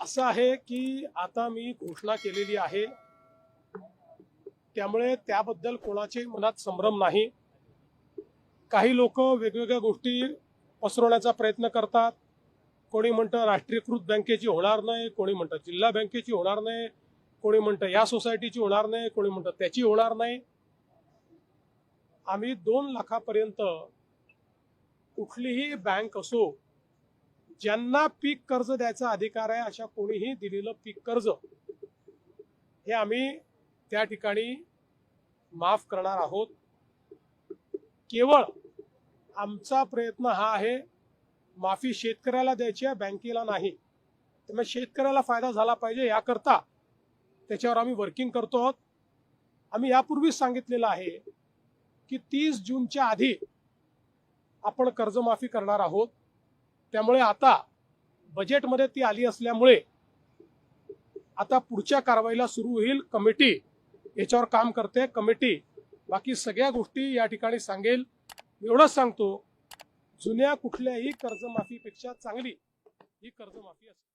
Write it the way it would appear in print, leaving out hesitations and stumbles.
असं आहे की आता मी घोषणा केलेली आहे, त्यामुळे त्याबद्दल कोणाच्याही मनात संभ्रम नाही। काही लोक वेगवेगळ्या गोष्टी पसरवण्याचा प्रयत्न करतात। कोणी म्हणतं राष्ट्रीयकृत बँकेची होणार नाही, कोणी म्हणतं जिल्हा बँकेची होणार नाही, कोणी म्हणतं या सोसायटीची होणार नाही, कोणी म्हणतं त्याची होणार नाही। आम्ही 2 लाखापर्यंत कुठलीही बँक असो, ज्यांना पीक कर्ज द्यायचा अधिकार आहे अशा कोणीही दिलेलं पीक कर्ज हे आम्ही त्या ठिकाणी माफ करणार आहोत। केवळ आमचा प्रयत्न हा आहे, माफी शेतकऱ्याला द्यायची आहे, बँकेला नाही। त्यामुळे शेतकऱ्याला फायदा झाला पाहिजे याकरता त्याच्यावर आम्ही वर्किंग करतो आहोत। आम्ही यापूर्वीच सांगितलेलं आहे की 30 जूनच्या आधी आपण कर्जमाफी करणार आहोत। त्यामुळे आता बजेटमध्ये ती आली असल्यामुळे आता पुढच्या कारवाईला सुरू होईल। कमिटी याच्यावर काम करते, कमिटी बाकी सगळ्या गोष्टी या ठिकाणी सांगेल। एवढंच सांगतो, जुन्या कुठल्याही कर्जमाफीपेक्षा चांगली ही कर्जमाफी असते।